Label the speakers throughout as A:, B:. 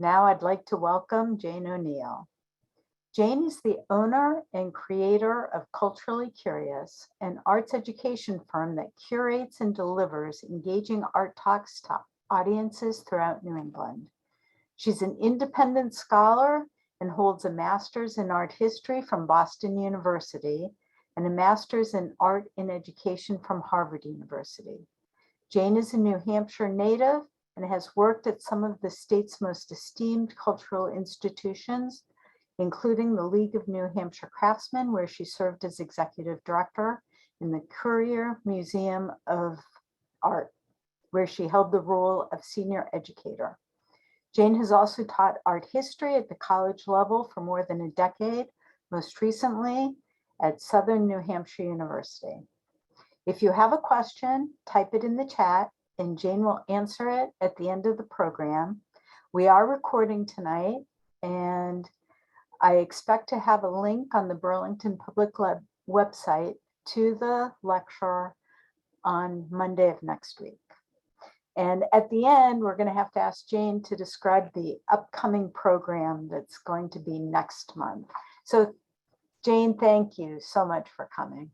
A: Now I'd like to welcome Jane O'Neill. Jane is the owner and creator of Culturally Curious, an arts education firm that curates and delivers engaging art talks to audiences throughout New England. She's an independent scholar and holds a master's in art history from Boston University and a master's in art in education from Harvard University. Jane is a New Hampshire native and has worked at some of the state's most esteemed cultural institutions, including the League of New Hampshire Craftsmen, where she served as executive director, in the Currier Museum of Art, where she held the role of senior educator. Jane has also taught art history at the college level for more than a decade, most recently at Southern New Hampshire University. If you have a question, type it in the chat and Jane will answer it at the end of the program. We are recording tonight and I expect to have a link on the Burlington Public website to the lecture on Monday of next week. And at the end, we're going to have to ask Jane to describe the upcoming program that's going to be next month. So Jane, thank you so much for coming.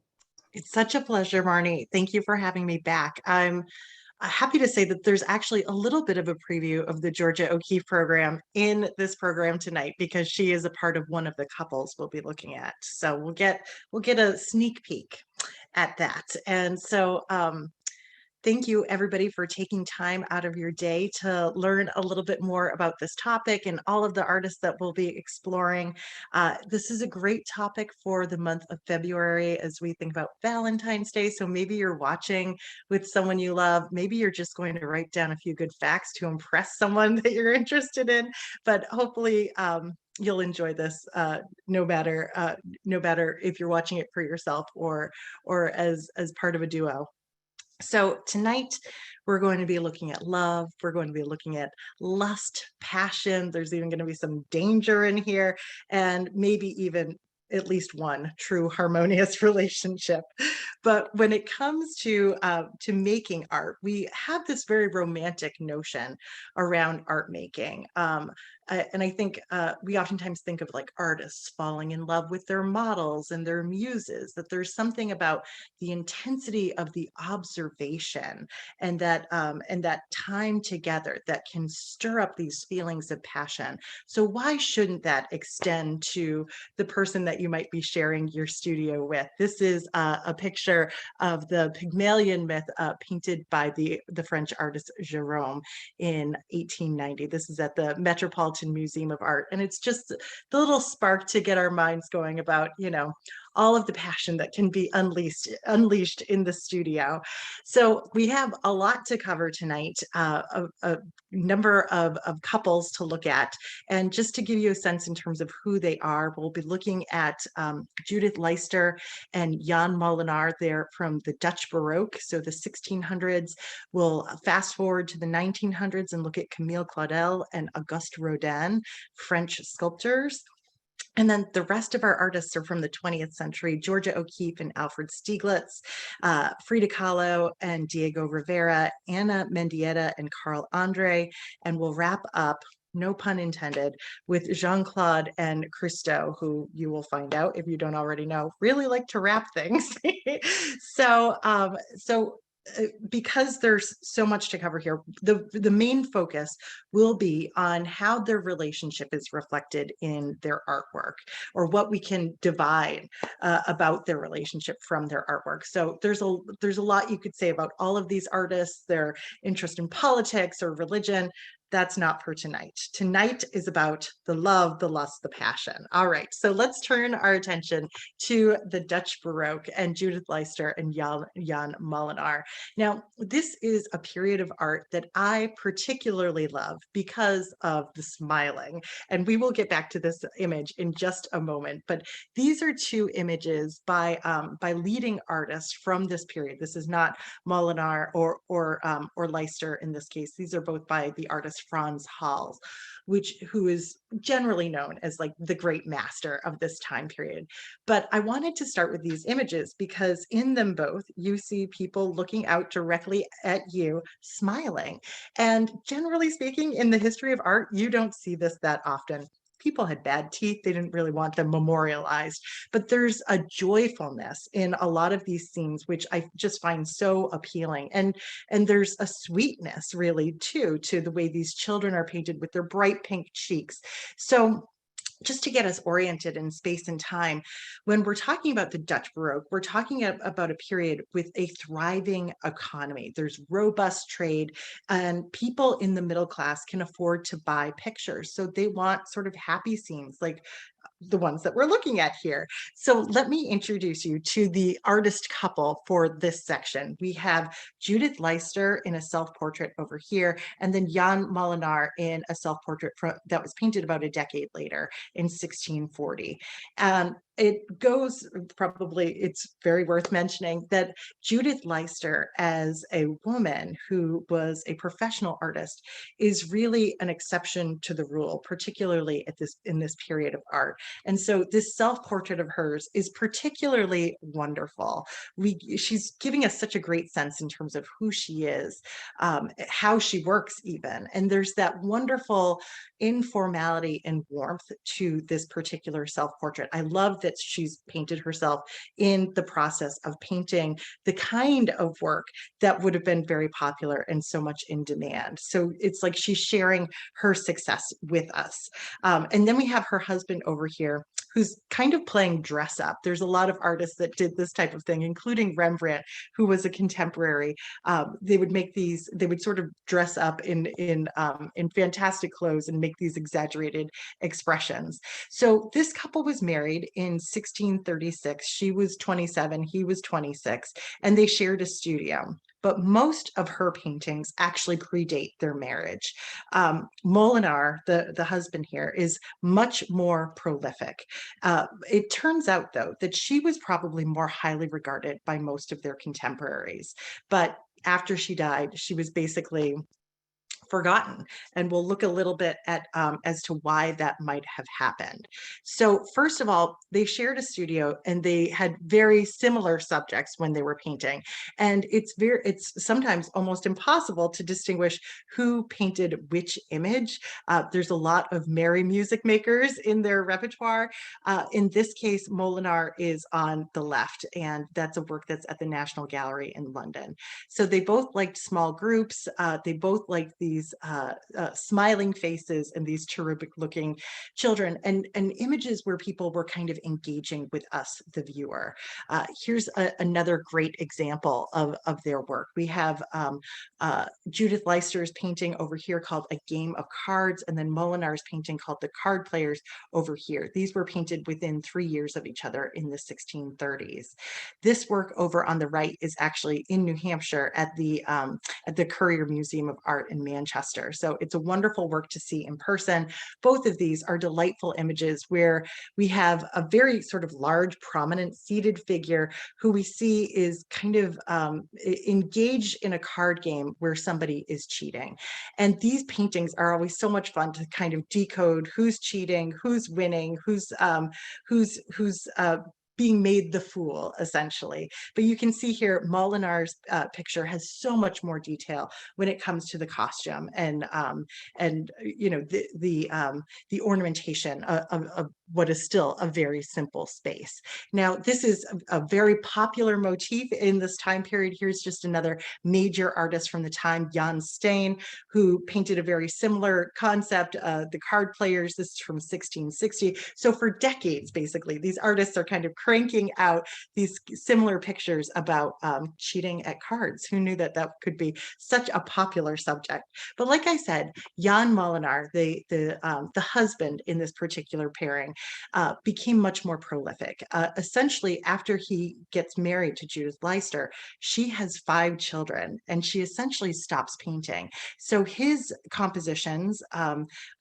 B: It's such a pleasure, Marnie. Thank you for having me back. I'm happy to say that there's actually a little bit of a preview of the Georgia OKeefe program in this program tonight because she is a part of one of the couples we'll be looking at. So we'll get a sneak peek at that. And so thank you, everybody, for taking time out of your day to learn a little bit more about this topic and all of the artists that we'll be exploring. This is a great topic for the month of February as we think about Valentine's Day. So maybe you're watching with someone you love. Maybe you're just going to write down a few good facts to impress someone that you're interested in. But hopefully, you'll enjoy this no matter if you're watching it for yourself or as part of a duo. So tonight we're going to be looking at love. We're going to be looking at lust, passion. There's even going to be some danger in here and maybe even at least one true harmonious relationship. But when it comes to making art, we have this very romantic notion around art making. And I think we oftentimes think of like artists falling in love with their models and their muses, that there's something about the intensity of the observation and that time together that can stir up these feelings of passion. So why shouldn't that extend to the person that you might be sharing your studio with? This is a picture of the Pygmalion myth painted by the French artist Gérôme in 1890. This is at the Metropolitan Museum of Art. And it's just the little spark to get our minds going about, all of the passion that can be unleashed in the studio. So we have a lot to cover tonight, a number of couples to look at. And just to give you a sense in terms of who they are, we'll be looking at Judith Leyster and Jan Molenaer. They're from the Dutch Baroque, so the 1600s. We'll fast forward to the 1900s and look at Camille Claudel and Auguste Rodin, French sculptors. And then the rest of our artists are from the 20th century, Georgia OKeefe and Alfred Stieglitz, Frida Kahlo and Diego Rivera, Anna Mendieta and Carl Andre, and we'll wrap up, no pun intended, with Jean-Claude and Christo, who you will find out if you don't already know, really like to wrap things. So because there's so much to cover here, the main focus will be on how their relationship is reflected in their artwork, or what we can divide about their relationship from their artwork. So there's a lot you could say about all of these artists, their interest in politics or religion. That's not for tonight. Tonight is about the love, the lust, the passion. All right, so let's turn our attention to the Dutch Baroque and Judith Leyster and Jan Molenaer. Now, this is a period of art that I particularly love because of the smiling. And we will get back to this image in just a moment. But these are two images by leading artists from this period. This is not Molenaer or Leyster in this case. These are both by the artists was Franz Hals, who is generally known as like the great master of this time period. But I wanted to start with these images because in them both, you see people looking out directly at you, smiling. And generally speaking, in the history of art, you don't see this that often. People had bad teeth. They didn't really want them memorialized. But there's a joyfulness in a lot of these scenes, which I just find so appealing. And there's a sweetness really too, to the way these children are painted with their bright pink cheeks. So just to get us oriented in space and time, when we're talking about the Dutch Baroque, we're talking about a period with a thriving economy. There's robust trade, and people in the middle class can afford to buy pictures. So they want sort of happy scenes like the ones that we're looking at here. So let me introduce you to the artist couple for this section. We have Judith Leyster in a self-portrait over here, and then Jan Molenaer in a self-portrait that was painted about a decade later in 1640. It goes probably, it's very worth mentioning that Judith Leyster, as a woman who was a professional artist, is really an exception to the rule, particularly in this period of art. And so this self-portrait of hers is particularly wonderful. She's giving us such a great sense in terms of who she is, how she works even. And there's that wonderful informality and warmth to this particular self-portrait. I love that she's painted herself in the process of painting the kind of work that would have been very popular and so much in demand. So it's like she's sharing her success with us. And then we have her husband over here, who's kind of playing dress up. There's a lot of artists that did this type of thing, including Rembrandt, who was a contemporary. They would sort of dress up in fantastic clothes and make these exaggerated expressions. So this couple was married in 1636. She was 27, he was 26, and they shared a studio. But most of her paintings actually predate their marriage. Molenaer, the husband here, is much more prolific. It turns out, though, that she was probably more highly regarded by most of their contemporaries. But after she died, she was basically forgotten, and we'll look a little bit at as to why that might have happened. So first of all, they shared a studio and they had very similar subjects when they were painting, and it's sometimes almost impossible to distinguish who painted which image. There's a lot of merry music makers in their repertoire. In this case, Molenaer is on the left, and that's a work that's at the National Gallery in London. So they both liked small groups. They both liked these smiling faces and these cherubic looking children, and images where people were kind of engaging with us, the viewer. Here's another great example of their work. We have Judith Leister's painting over here called A Game of Cards, and then Molenaer's painting called The Card Players over here. These were painted within 3 years of each other in the 1630s. This work over on the right is actually in New Hampshire at the Currier Museum of Art in Manchester. So it's a wonderful work to see in person. Both of these are delightful images where we have a very sort of large, prominent, seated figure who we see is kind of engaged in a card game where somebody is cheating. And these paintings are always so much fun to kind of decode who's cheating, who's winning, who's being made the fool, essentially. But you can see here, Molenaer's picture has so much more detail when it comes to the costume and you know, the ornamentation of what is still a very simple space. Now, this is a very popular motif in this time period. Here's just another major artist from the time, Jan Stein, who painted a very similar concept, the card players. This is from 1660. So for decades, basically, these artists are kind of cranking out these similar pictures about cheating at cards. Who knew that that could be such a popular subject? But like I said, Jan Molenaer, the husband in this particular pairing, became much more prolific. Essentially, after he gets married to Judith Leyster, she has 5 children, and she essentially stops painting. So his compositions,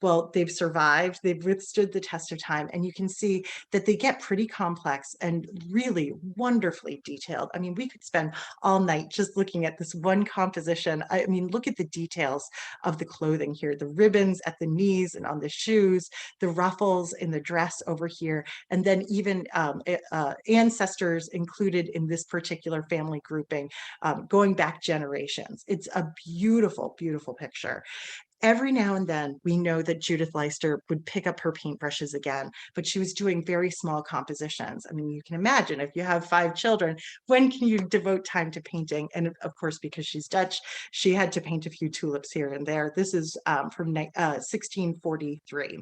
B: well, they've survived, they've withstood the test of time, and you can see that they get pretty complex and really wonderfully detailed. I mean, we could spend all night just looking at this one composition. I mean, look at the details of the clothing here, the ribbons at the knees and on the shoes, the ruffles in the dress over here, and then even ancestors included in this particular family grouping, going back generations. It's a beautiful, beautiful picture. Every now and then, we know that Judith Leyster would pick up her paintbrushes again, but she was doing very small compositions. I mean, you can imagine if you have 5 children, when can you devote time to painting? And of course, because she's Dutch, she had to paint a few tulips here and there. This is from 1643.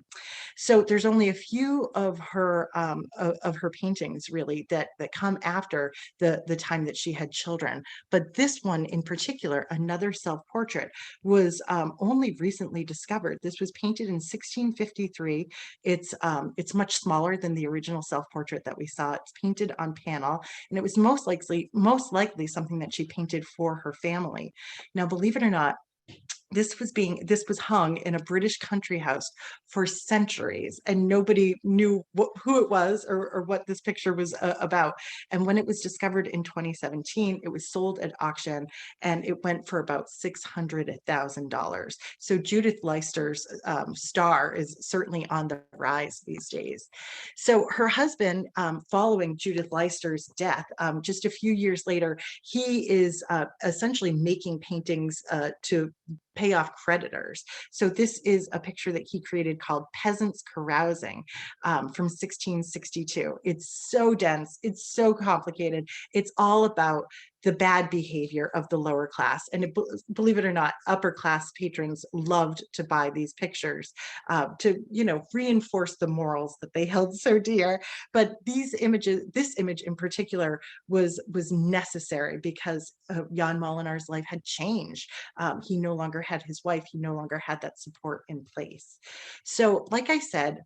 B: So there's only a few of her paintings really that come after the time that she had children. But this one in particular, another self-portrait, was only recently discovered. This was painted in 1653. It's much smaller than the original self-portrait that we saw. It's painted on panel, and it was most likely something that she painted for her family. Now, believe it or not, this was hung in a British country house for centuries, and nobody knew who it was or what this picture was about. And when it was discovered in 2017, it was sold at auction, and it went for about $600,000. So Judith Leister's star is certainly on the rise these days. So her husband, following Judith Leister's death, just a few years later, he is essentially making paintings to pay off creditors. So this is a picture that he created called Peasants Carousing, from 1662. It's so dense, it's so complicated. It's all about the bad behavior of the lower class. And believe it or not, upper class patrons loved to buy these pictures to, reinforce the morals that they held so dear. But this image in particular was necessary because Jan Molenaer's life had changed. He no longer had his wife. He no longer had that support in place. So, like I said,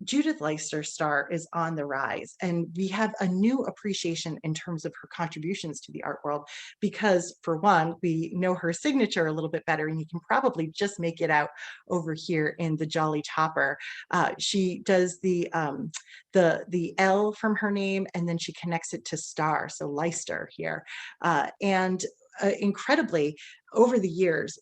B: Judith Leister's star is on the rise, and we have a new appreciation in terms of her contributions to the art world because, for one, we know her signature a little bit better, and you can probably just make it out over here in the Jolly Topper. She does the L from her name, and then she connects it to star, so Leicester here. Incredibly, over the years,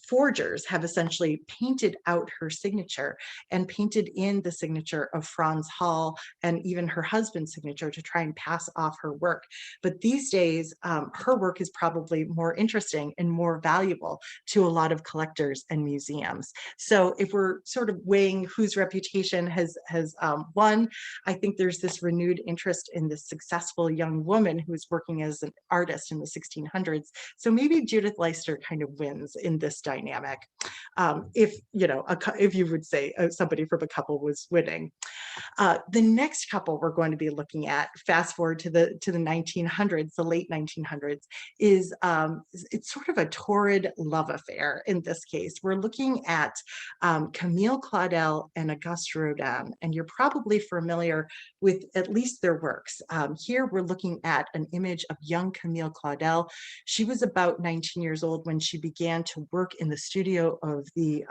B: forgers have essentially painted out her signature and painted in the signature of Franz Hall and even her husband's signature to try and pass off her work. But these days, her work is probably more interesting and more valuable to a lot of collectors and museums. So if we're sort of weighing whose reputation has won, I think there's this renewed interest in this successful young woman who is working as an artist in the 1600s. So maybe Judith Leyster kind of wins in this dynamic, if you would say somebody from a couple was winning. The next couple we're going to be looking at, fast forward to the 1900s, the late 1900s, is it's sort of a torrid love affair. In this case, we're looking at Camille Claudel and Auguste Rodin, and you're probably familiar with at least their works. Here we're looking at an image of young Camille Claudel. She was about 19 years old when she began to work in the studio of the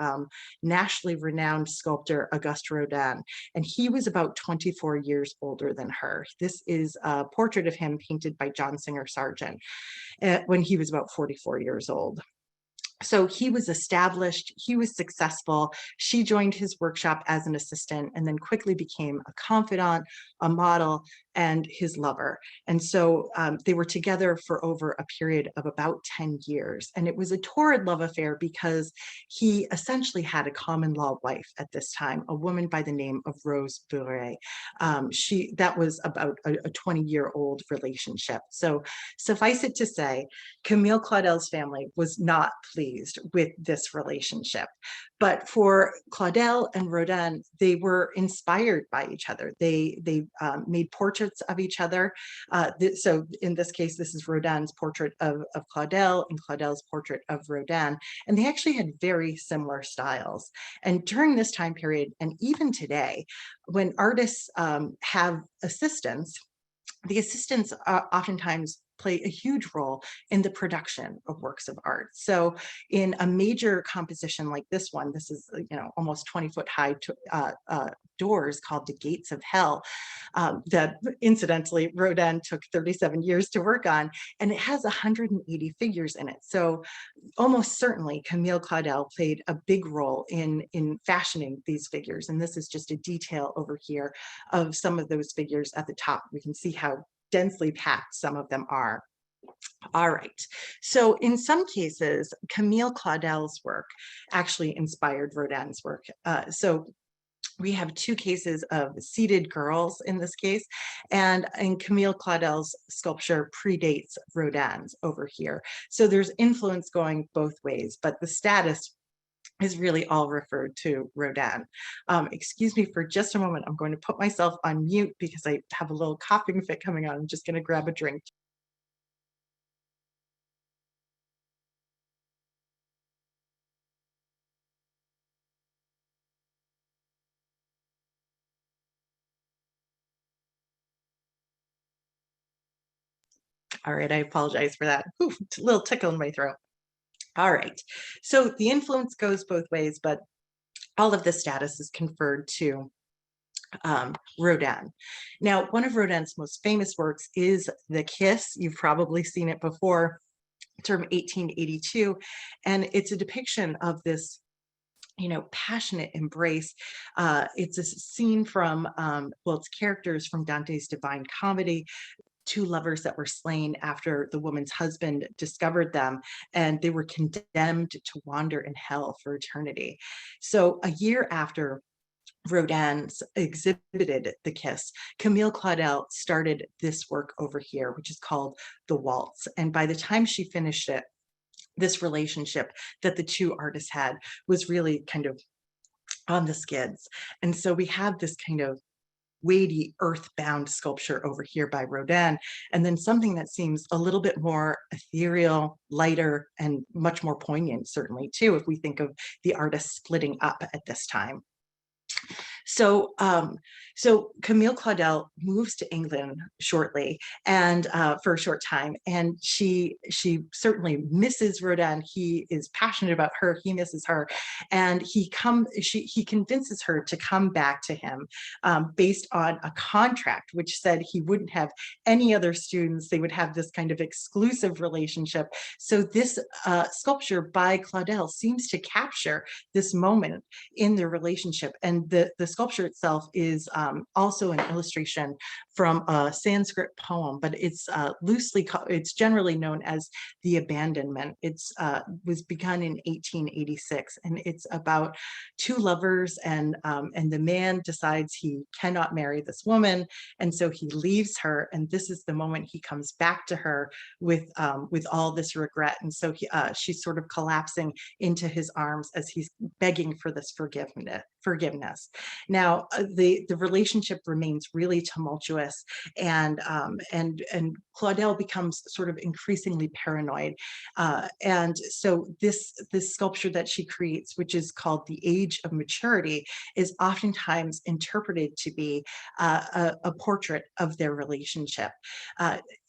B: nationally renowned sculptor Auguste Rodin, and he was about 24 years older than her. This is a portrait of him painted by John Singer Sargent when he was about 44 years old. So he was established, he was successful. She joined his workshop as an assistant and then quickly became a confidant, a model, and his lover. And so they were together for over a period of about 10 years. And it was a torrid love affair because he essentially had a common law wife at this time, a woman by the name of Rose Bure. That was about a 20-year-old relationship. So suffice it to say, Camille Claudel's family was not pleased with this relationship. But for Claudel and Rodin, they were inspired by each other. They made portraits of each other. So in this case, this is Rodin's portrait of Claudel and Claudel's portrait of Rodin. And they actually had very similar styles. And during this time period, and even today, when artists have assistants, the assistants oftentimes play a huge role in the production of works of art. So in a major composition like this one, this is, almost 20-foot high doors called The Gates of Hell, that incidentally Rodin took 37 years to work on, and it has 180 figures in it. So almost certainly Camille Claudel played a big role in fashioning these figures. And this is just a detail over here of some of those figures at the top. We can see how densely packed some of them are. All right, so in some cases, Camille Claudel's work actually inspired Rodin's work. So we have two cases of seated girls in this case, and Camille Claudel's sculpture predates Rodin's over here. So there's influence going both ways, but the status is really all referred to Rodin. Excuse me for just a moment. I'm going to put myself on mute because I have a little coughing fit coming on. I'm just going to grab a drink. All right, I apologize for that. Ooh, a little tickle in my throat. All right, so the influence goes both ways, but all of the status is conferred to Rodin. Now, one of Rodin's most famous works is The Kiss. You've probably seen it before, from 1882, and it's a depiction of this passionate embrace. It's a scene from, it's characters from Dante's Divine Comedy, two lovers that were slain after the woman's husband discovered them, and they were condemned to wander in hell for eternity. So a year after Rodin exhibited The Kiss, Camille Claudel started this work over here, which is called The Waltz. And by the time she finished it, this relationship that the two artists had was really kind of on the skids. And so we have this kind of weighty earthbound sculpture over here by Rodin, and then something that seems a little bit more ethereal, lighter, and much more poignant, certainly too, if we think of the artists splitting up at this time. So, so Camille Claudel moves to England shortly, and for a short time, and she certainly misses Rodin. He is passionate about her. He misses her, and he convinces her to come back to him based on a contract which said he wouldn't have any other students. They would have this kind of exclusive relationship. So this sculpture by Claudel seems to capture this moment in their relationship, and the sculpture itself is also an illustration from a Sanskrit poem, but it's it's generally known as the Abandonment. It's was begun in 1886, and it's about two lovers, and the man decides he cannot marry this woman, and so he leaves her, and this is the moment he comes back to her with all this regret, and so she's sort of collapsing into his arms as he's begging for this forgiveness. Now, the relationship remains really tumultuous, and Claudel becomes sort of increasingly paranoid, and so this sculpture that she creates, which is called The Age of Maturity, is oftentimes interpreted to be a portrait of their relationship.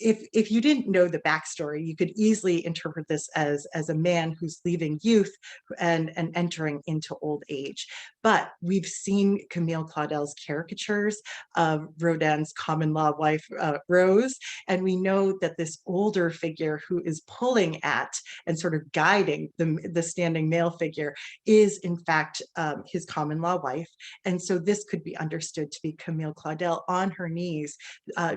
B: If you didn't know the backstory, you could easily interpret this as a man who's leaving youth and entering into old age. But we've seen Camille Claudel's caricatures of Rodin's common law wife, Rose, and we know that this older figure who is pulling at and sort of guiding the standing male figure is in fact his common law wife. And so this could be understood to be Camille Claudel on her knees,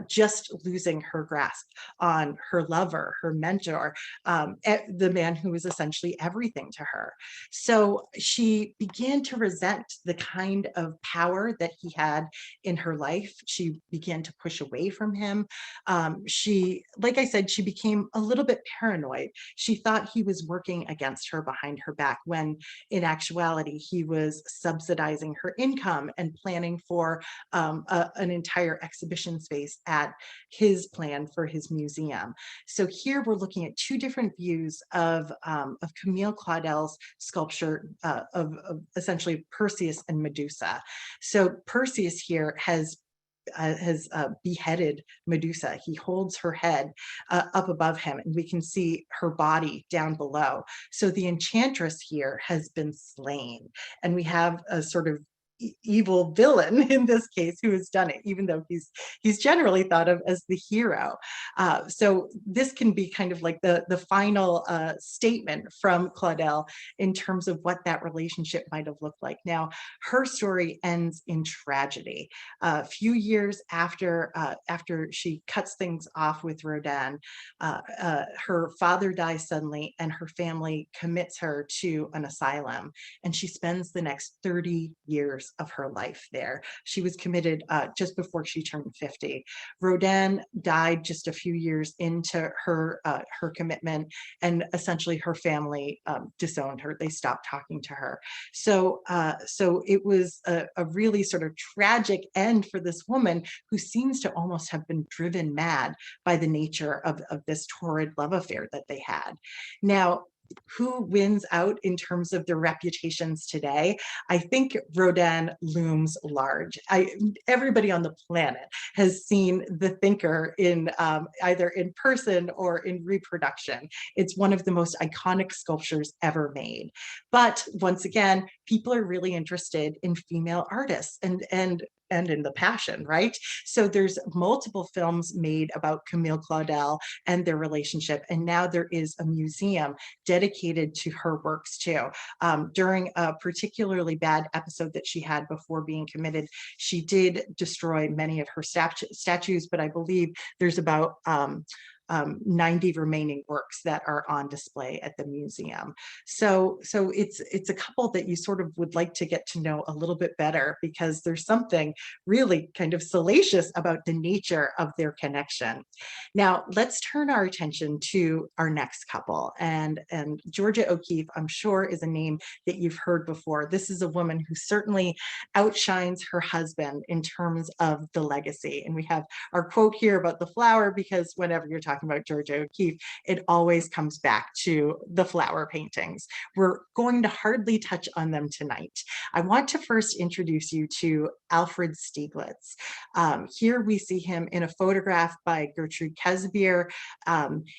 B: just losing her grasp on her lover, her mentor, the man who was essentially everything to her. So she began to resent the kind of power that he had in her life. She began to push away from him. Like I said, she became a little bit paranoid. She thought he was working against her behind her back, when in actuality, he was subsidizing her income and planning for an entire exhibition space at his plan for his museum. So here we're looking at two different views of Camille Claudel's sculpture of essentially Perseus and Medusa. So Perseus here has beheaded Medusa. He holds her head up above him, and we can see her body down below. So the enchantress here has been slain, and we have a sort of evil villain in this case who has done it, even though he's generally thought of as the hero. So this can be kind of like the final statement from Claudel in terms of what that relationship might have looked like. Now, her story ends in tragedy. A few years after she cuts things off with Rodin, her father dies suddenly, and her family commits her to an asylum, and she spends the next 30 years of her life there. She was committed just before she turned 50. Rodin died just a few years into her commitment, and essentially her family disowned her. They stopped talking to her. So it was a really sort of tragic end for this woman who seems to almost have been driven mad by the nature of this torrid love affair that they had. Now, who wins out in terms of their reputations today? I think Rodin looms large. Everybody on the planet has seen the thinker in either in person or in reproduction. It's one of the most iconic sculptures ever made. But once again, people are really interested in female artists and in the passion, right? So there's multiple films made about Camille Claudel and their relationship, and now there is a museum dedicated to her works too. During a particularly bad episode that she had before being committed, she did destroy many of her statues, but I believe there's about 90 remaining works that are on display at the museum. So it's a couple that you sort of would like to get to know a little bit better, because there's something really kind of salacious about the nature of their connection. Now, let's turn our attention to our next couple. And Georgia OKeefe, I'm sure, is a name that you've heard before. This is a woman who certainly outshines her husband in terms of the legacy. And we have our quote here about the flower, because whenever you're talking about Georgia OKeefe, it always comes back to the flower paintings. We're going to hardly touch on them tonight. I want to first introduce you to Alfred Stieglitz. Here we see him in a photograph by Gertrude Kesbier.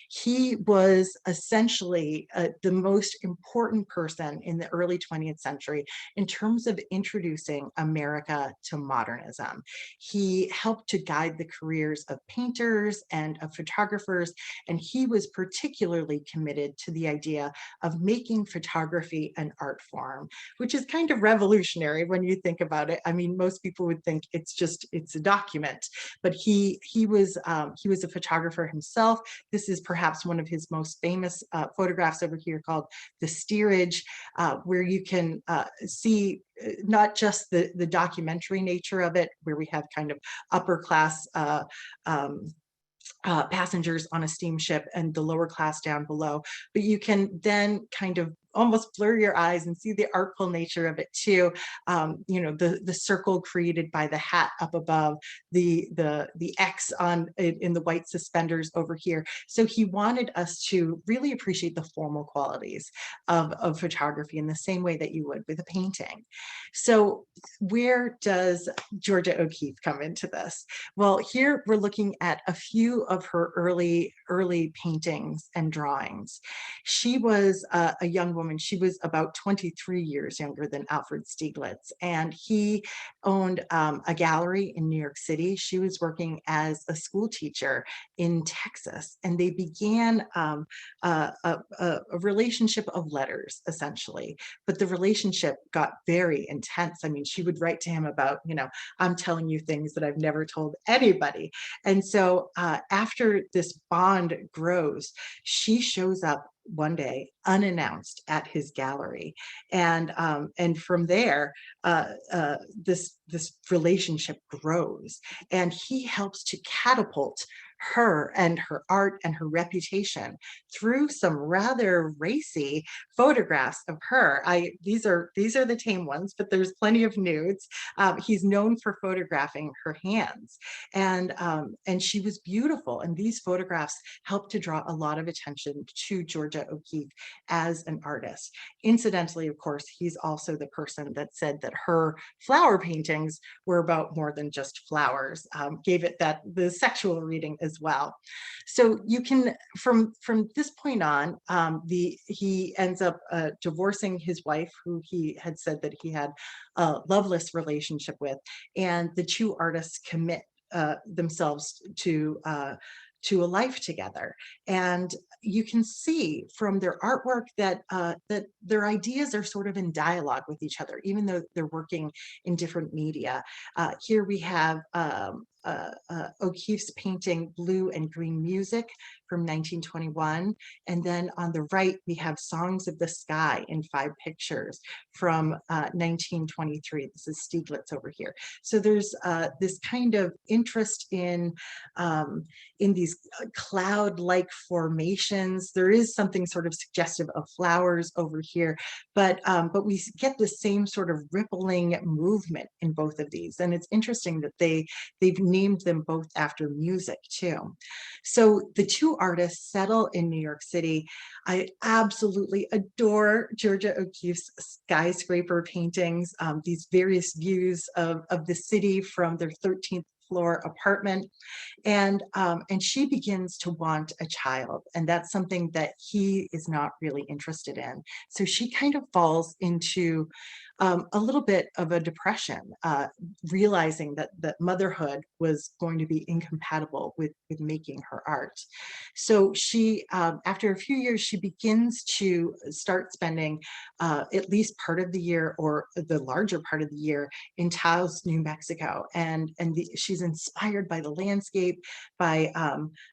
B: He was essentially the most important person in the early 20th century in terms of introducing America to modernism. He helped to guide the careers of painters and of photographers, and he was particularly committed to the idea of making photography an art form, which is kind of revolutionary when you think about it. I mean, most people would think it's a document, but he was a photographer himself. This is perhaps one of his most famous photographs over here, called The Steerage, where you can see not just the documentary nature of it, where we have kind of upper class passengers on a steamship and the lower class down below, but you can then kind of almost blur your eyes and see the artful nature of it too. The circle created by the hat up above, the X in the white suspenders over here. So he wanted us to really appreciate the formal qualities of photography in the same way that you would with a painting. So where does Georgia OKeefe come into this? Well, here we're looking at a few of her early paintings and drawings. She was a young woman. She was about 23 years younger than Alfred Stieglitz, and he owned a gallery in New York City. She was working as a school teacher in Texas, and they began a relationship of letters, essentially. But the relationship got very intense. I mean, she would write to him about, I'm telling you things that I've never told anybody. And so after this bond grows, she shows up one day unannounced at his gallery, and from there this relationship grows, and he helps to catapult her and her art and her reputation through some rather racy photographs of her. These are the tame ones, but there's plenty of nudes. He's known for photographing her hands, and she was beautiful. And these photographs helped to draw a lot of attention to Georgia OKeefe as an artist. Incidentally, of course, he's also the person that said that her flower paintings were about more than just flowers, gave it the sexual reading as well. So you can, from this point on, he ends up divorcing his wife, who he had said that he had a loveless relationship with, and the two artists commit themselves to a life together. And you can see from their artwork that that their ideas are sort of in dialogue with each other, even though they're working in different media. Here we have O'Keeffe's painting Blue and Green Music from 1921. And then on the right, we have Songs of the Sky in 5 pictures from 1923. This is Stieglitz over here. So there's this kind of interest in these cloud-like formations. There is something sort of suggestive of flowers over here, but we get the same sort of rippling movement in both of these. And it's interesting that they've named them both after music too. So the two artists settle in New York City. I absolutely adore Georgia OKeeffe's skyscraper paintings, these various views of the city from their 13th floor apartment. And she begins to want a child, and that's something that he is not really interested in. So she kind of falls into a little bit of a depression, realizing that motherhood was going to be incompatible with making her art. So she, after a few years, she begins to start spending at least part of the year, or the larger part of the year, in Taos, New Mexico. And she's inspired by the landscape, by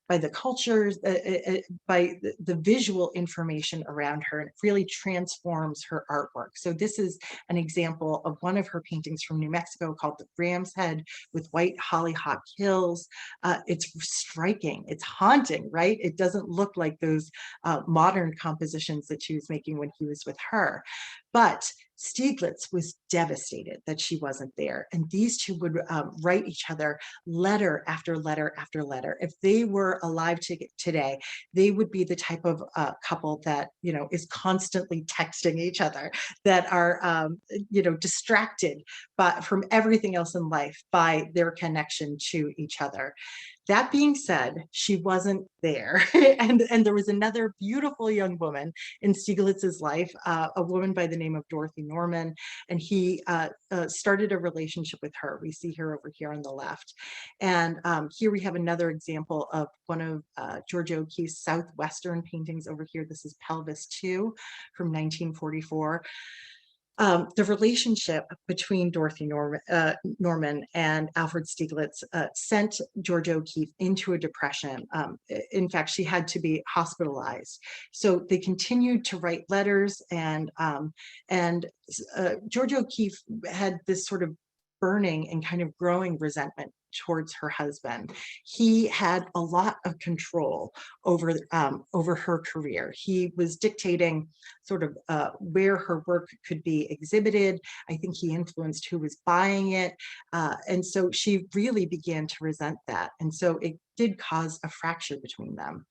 B: the cultures, by the visual information around her, and it really transforms her artwork. So this is an example of one of her paintings from New Mexico called The Ram's Head with White Hollyhock Hills. It's striking, it's haunting, right? It doesn't look like those modern compositions that she was making when he was with her. But Stieglitz was devastated that she wasn't there. And these two would write each other letter after letter after letter. If they were alive today, they would be the type of couple that, you know, is constantly texting each other, that are, you know, distracted from everything else in life by their connection to each other. That being said, she wasn't there. and there was another beautiful young woman in Stieglitz's life, a woman by the name of Dorothy Norman, and he started a relationship with her. We see her over here on the left. And here we have another example of one of Georgia OKeeffe's Southwestern paintings over here. This is Pelvis 2 from 1944. The relationship between Dorothy Norman and Alfred Stieglitz sent Georgia OKeeffe into a depression. In fact, she had to be hospitalized. So they continued to write letters, and Georgia OKeeffe had this sort of burning and kind of growing resentment towards her husband. He had a lot of control over her career. He was dictating sort of where her work could be exhibited. I think he influenced who was buying it. And so she really began to resent that. And so it did cause a fracture between them.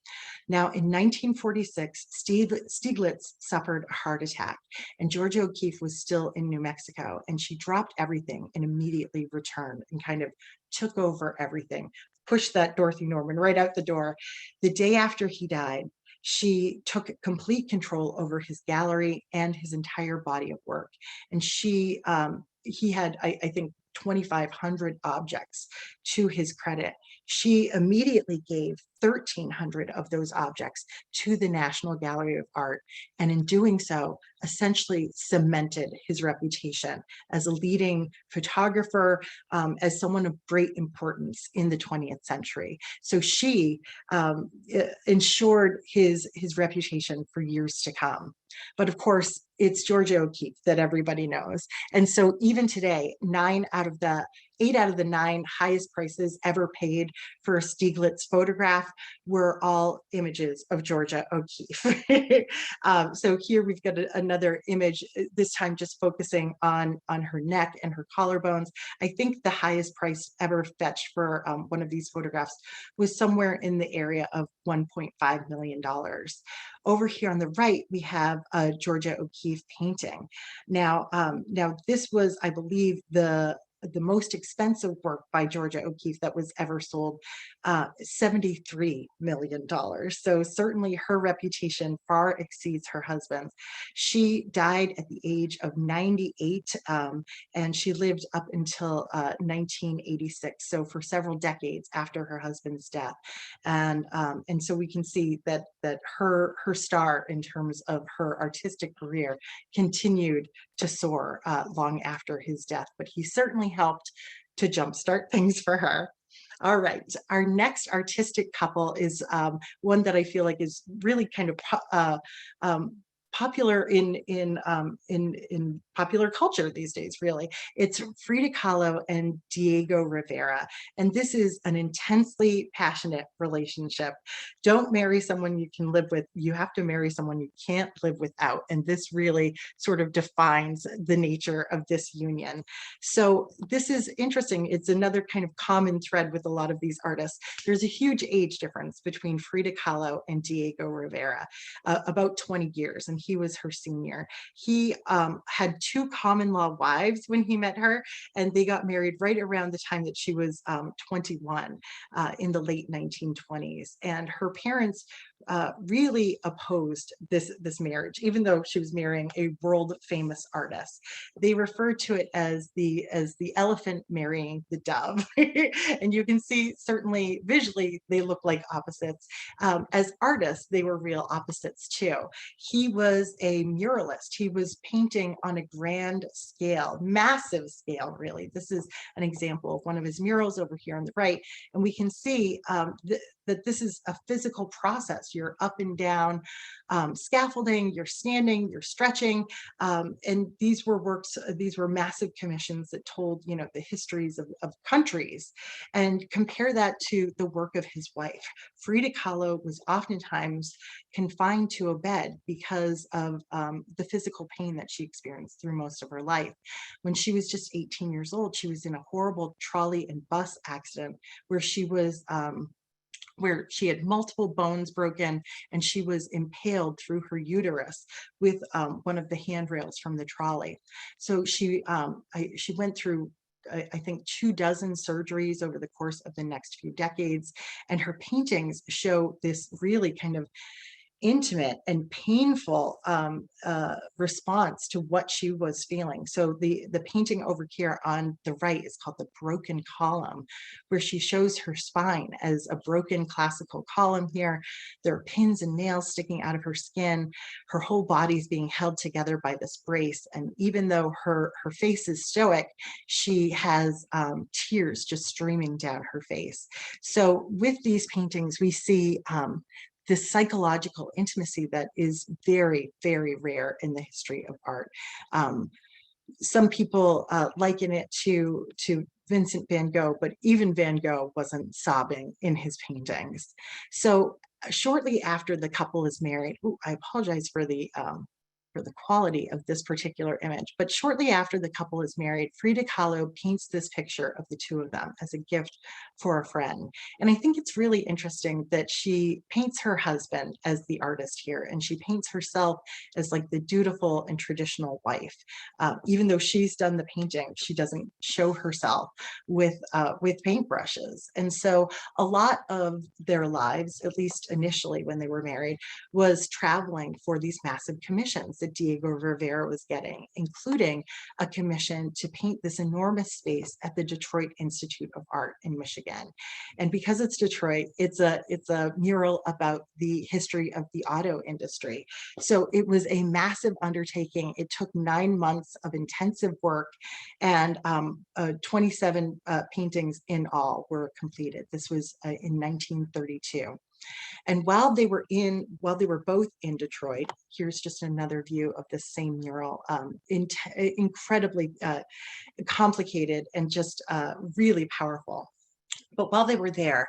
B: Now, in 1946, Stieglitz suffered a heart attack, and Georgia OKeeffe was still in New Mexico, and she dropped everything and immediately returned and kind of took over everything, pushed that Dorothy Norman right out the door. The day after he died, she took complete control over his gallery and his entire body of work. And he had, I think, 2,500 objects to his credit. She immediately gave 1,300 of those objects to the National Gallery of Art, and in doing so, essentially cemented his reputation as a leading photographer, as someone of great importance in the 20th century. So she ensured his reputation for years to come. But of course, it's Georgia OKeefe that everybody knows. And so even today, 8 out of the 9 highest prices ever paid for a Stieglitz photograph were all images of Georgia OKeefe. So here we've got another image, this time just focusing on her neck and her collarbones. I think the highest price ever fetched for one of these photographs was somewhere in the area of $1.5 million. Over here on the right, we have a Georgia OKeefe painting. Now this was, I believe, the most expensive work by Georgia OKeefe that was ever sold, $73 million. So certainly her reputation far exceeds her husband's. She died at the age of 98, and she lived up until 1986, so for several decades after her husband's death. And so we can see that her star in terms of her artistic career continued to soar long after his death, but he certainly helped to jumpstart things for her. All right, our next artistic couple is one that I feel like is really kind of popular in popular culture these days, really. It's Frida Kahlo and Diego Rivera. And this is an intensely passionate relationship. Don't marry someone you can live with. You have to marry someone you can't live without. And this really sort of defines the nature of this union. So this is interesting. It's another kind of common thread with a lot of these artists. There's a huge age difference between Frida Kahlo and Diego Rivera, about 20 years. And he was her senior. He had 2 common law wives when he met her, and they got married right around the time that she was 21 in the late 1920s. And her parents really opposed this marriage, even though she was marrying a world famous artist. They refer to it as the elephant marrying the dove. And you can see certainly visually they look like opposites. As artists, they were real opposites too. He was a muralist. He was painting on a grand scale, massive scale, really. This is an example of one of his murals over here on the right. And we can see that this is a physical process. You're up and down scaffolding, you're standing, you're stretching. And these were works, these were massive commissions that told, the histories of countries. And compare that to the work of his wife. Frida Kahlo was oftentimes confined to a bed because of the physical pain that she experienced through most of her life. When she was just 18 years old, she was in a horrible trolley and bus accident where she was where she had multiple bones broken, and she was impaled through her uterus with one of the handrails from the trolley. So she went through, I think, 24 surgeries over the course of the next few decades, and her paintings show this really kind of intimate and painful response to what she was feeling. So the painting over here on the right is called The Broken Column, where she shows her spine as a broken classical column here. There are pins and nails sticking out of her skin. Her whole body is being held together by this brace. And even though her face is stoic, she has tears just streaming down her face. So with these paintings, we see this psychological intimacy that is very, very rare in the history of art. Some people liken it to Vincent van Gogh, but even Van Gogh wasn't sobbing in his paintings. So shortly after the couple is married, I apologize for the quality of this particular image, but shortly after the couple is married, Frida Kahlo paints this picture of the 2 of them as a gift for a friend. And I think it's really interesting that she paints her husband as the artist here, and she paints herself as like the dutiful and traditional wife. Even though she's done the painting, she doesn't show herself with paintbrushes. And so a lot of their lives, at least initially when they were married, was traveling for these massive commissions. that Diego Rivera was getting, including a commission to paint this enormous space at the Detroit Institute of Art in Michigan. And because it's Detroit, it's a mural about the history of the auto industry. So it was a massive undertaking. It took 9 months of intensive work, and 27 paintings in all were completed. This was in 1932. And while they were both in Detroit, here's just another view of the same mural, incredibly complicated and just really powerful. But while they were there,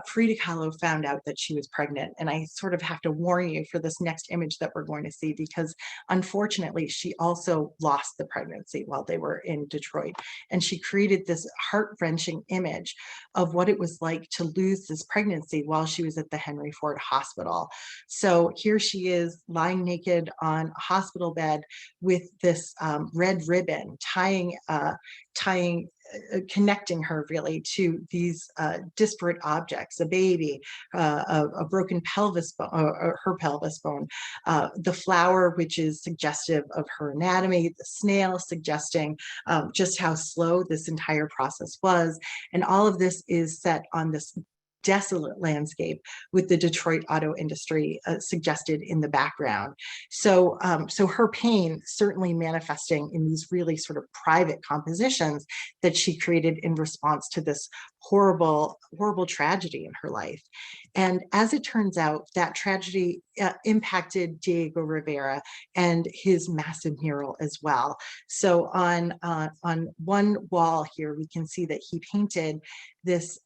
B: Frida Kahlo found out that she was pregnant. And I sort of have to warn you for this next image that we're going to see, because unfortunately, she also lost the pregnancy while they were in Detroit. And she created this heart-wrenching image of what it was like to lose this pregnancy while she was at the Henry Ford Hospital. So here she is lying naked on a hospital bed with this red ribbon connecting her really to these disparate objects, a baby, a broken pelvis bone, her pelvis bone, the flower, which is suggestive of her anatomy, the snail suggesting just how slow this entire process was. And all of this is set on this desolate landscape with the Detroit auto industry suggested in the background. So, so her pain certainly manifesting in these really sort of private compositions that she created in response to this horrible tragedy in her life. And as it turns out, that tragedy impacted Diego Rivera and his massive mural as well. So on one wall here, we can see that he painted this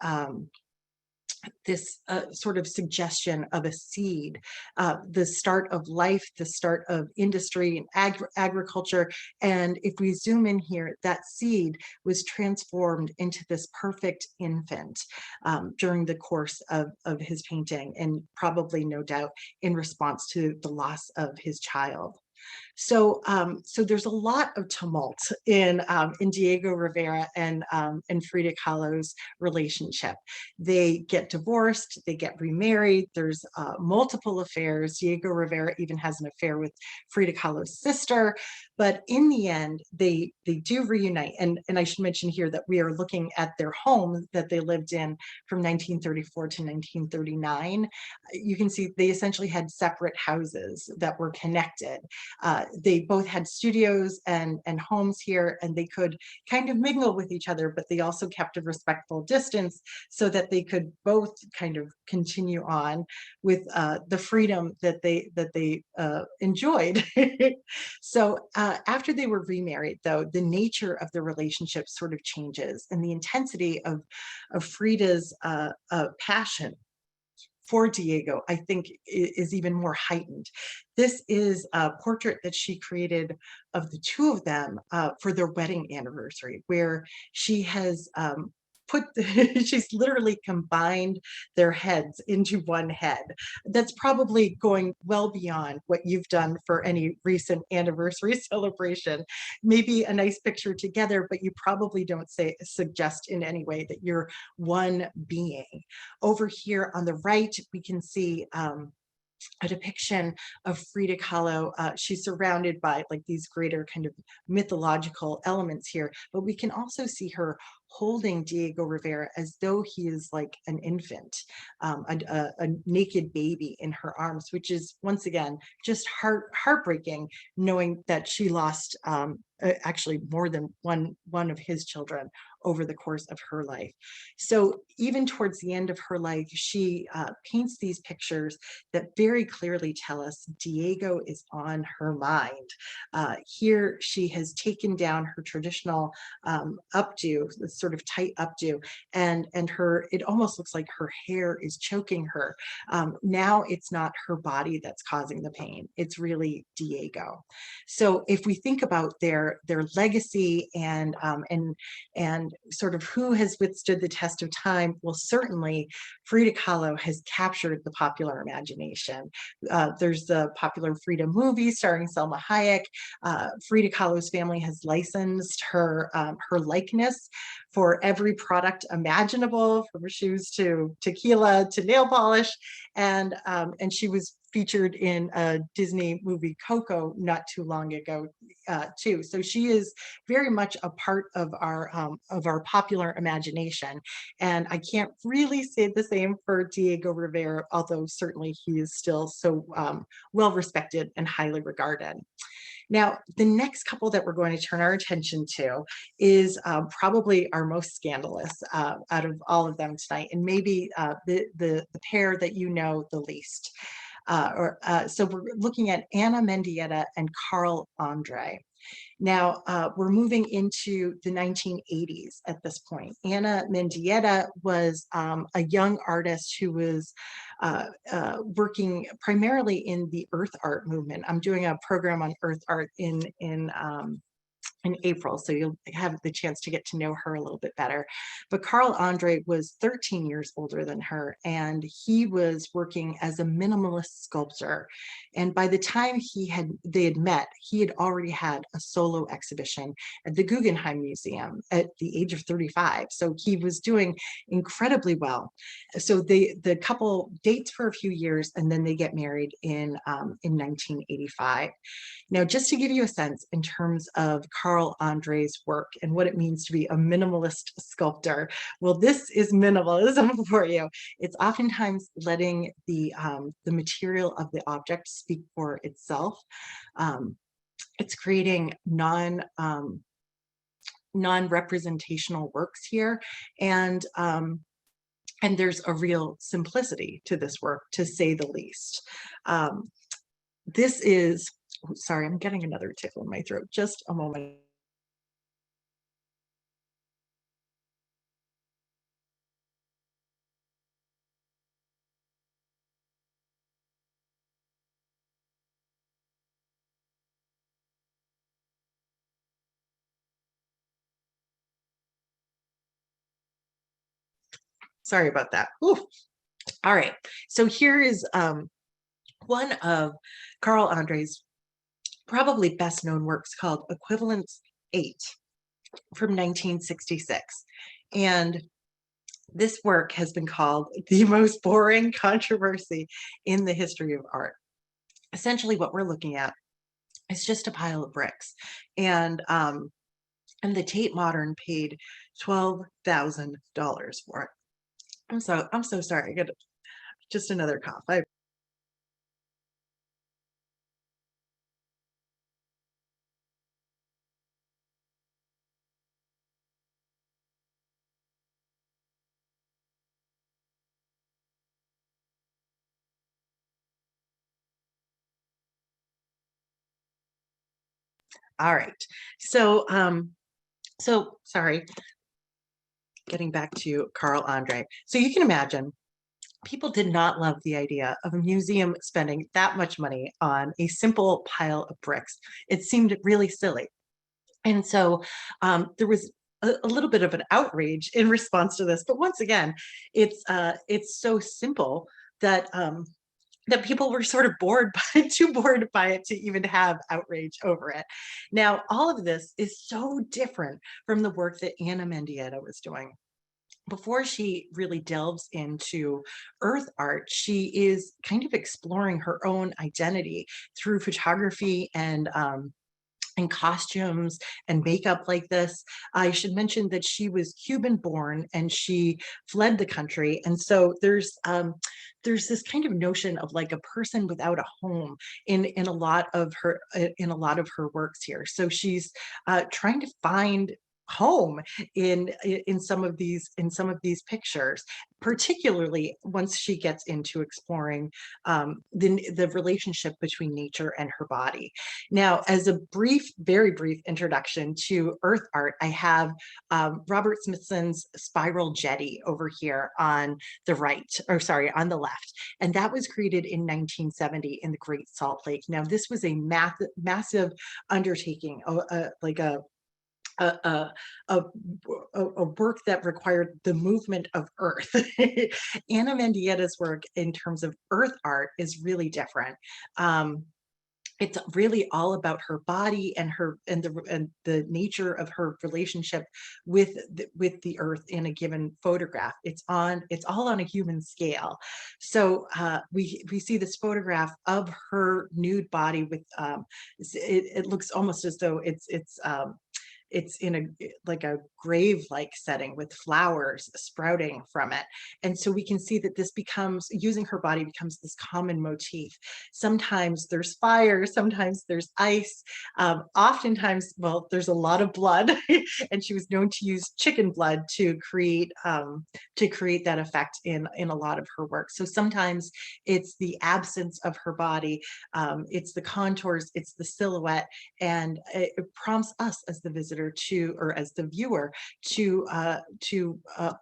B: sort of suggestion of a seed, the start of life, the start of industry and agriculture. And if we zoom in here, that seed was transformed into this perfect infant during the course of his painting, and probably, no doubt, in response to the loss of his child. So, so there's a lot of tumult in Diego Rivera and Frida Kahlo's relationship. They get divorced, they get remarried. There's multiple affairs. Diego Rivera even has an affair with Frida Kahlo's sister. But in the end, they do reunite. And I should mention here that we are looking at their home that they lived in from 1934 to 1939. You can see they essentially had separate houses that were connected. They both had studios and homes here, and they could kind of mingle with each other, but they also kept a respectful distance so that they could both kind of continue on with the freedom that they enjoyed. So after they were remarried, though, the nature of the relationship sort of changes, and the intensity of Frida's passion for Diego, I think, is even more heightened. This is a portrait that she created of the two of them for their wedding anniversary, where she has she's literally combined their heads into one head. That's probably going well beyond what you've done for any recent anniversary celebration. Maybe a nice picture together, but you probably don't suggest in any way that you're one being. Over here on the right, we can see a depiction of Frida Kahlo. She's surrounded by like these greater kind of mythological elements here, but we can also see her holding Diego Rivera as though he is like an infant, a naked baby in her arms, which is once again just heartbreaking, knowing that she lost actually more than one of his children over the course of her life. So even towards the end of her life, she paints these pictures that very clearly tell us Diego is on her mind. Here she has taken down her traditional updo, the sort of tight updo, and it almost looks like her hair is choking her. Now it's not her body that's causing the pain, it's really Diego. So if we think about their legacy and sort of who has withstood the test of time, well, certainly Frida Kahlo has captured the popular imagination. There's the popular Frida movie starring Selma Hayek. Frida Kahlo's family has licensed her likeness for every product imaginable, from shoes to tequila to nail polish, and she was featured in a Disney movie Coco not too long ago too. So she is very much a part of our popular imagination. And I can't really say the same for Diego Rivera, although certainly he is still so well respected and highly regarded. Now, the next couple that we're going to turn our attention to is probably our most scandalous out of all of them tonight, and maybe the pair that you know the least. So we're looking at Anna Mendieta and Carl Andre. Now, we're moving into the 1980s at this point. Anna Mendieta was a young artist who was working primarily in the earth art movement. I'm doing a program on earth art in April, so you'll have the chance to get to know her a little bit better. But Carl Andre was 13 years older than her, and he was working as a minimalist sculptor. And by the time they had met, he had already had a solo exhibition at the Guggenheim Museum at the age of 35. So he was doing incredibly well. So the couple dates for a few years, and then they get married in 1985. Now, just to give you a sense in terms of Carl Andre's work and what it means to be a minimalist sculptor, well, this is minimalism for you. It's oftentimes letting the material of the object speak for itself. It's creating non-representational works here, and there's a real simplicity to this work, to say the least. This is, sorry, I'm getting another tickle in my throat. Just a moment. Sorry about that. Ooh. All right. So here is one of Carl Andre's probably best known works, called Equivalence 8 from 1966. And this work has been called the most boring controversy in the history of art. Essentially, what we're looking at is just a pile of bricks. And the Tate Modern paid $12,000 for it. I'm so sorry. I got just another cough. All right. So sorry. Getting back to Carl Andre. So you can imagine, people did not love the idea of a museum spending that much money on a simple pile of bricks. It seemed really silly. And so there was a little bit of an outrage in response to this. But once again, it's so simple that that people were sort of too bored by it to even have outrage over it. Now, all of this is so different from the work that Anna Mendieta was doing. Before she really delves into earth art, she is kind of exploring her own identity through photography and costumes and makeup like this. I should mention that she was Cuban born and she fled the country. And so there's this kind of notion of like a person without a home in a lot of her works here. So she's trying to find home in some of these pictures, particularly once she gets into exploring the relationship between nature and her body. Now, as a very brief introduction to earth art, I have Robert Smithson's Spiral Jetty over here on the right, or sorry, on the left. And that was created in 1970 in the Great Salt Lake. Now, this was a massive undertaking, like a work that required the movement of earth. Anna Mendieta's work in terms of earth art is really different. it's really all about her body and the nature of her relationship with the earth in a given photograph. It's all on a human scale. So we see this photograph of her nude body with it looks almost as though it's in like a grave-like setting with flowers sprouting from it. And so we can see that this becomes, using her body becomes this common motif. Sometimes there's fire, sometimes there's ice, oftentimes, well, there's a lot of blood, and she was known to use chicken blood to create that effect in a lot of her work. So sometimes it's the absence of her body, it's the contours, it's the silhouette, and it prompts us as the visitor to, or as the viewer, to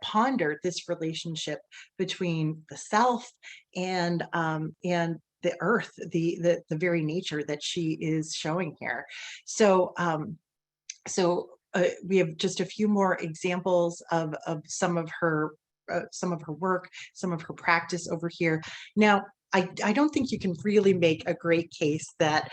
B: ponder this relationship between the self and the earth, the very nature that she is showing here. So we have just a few more examples of some of her work, some of her practice over here. Now, I don't think you can really make a great case that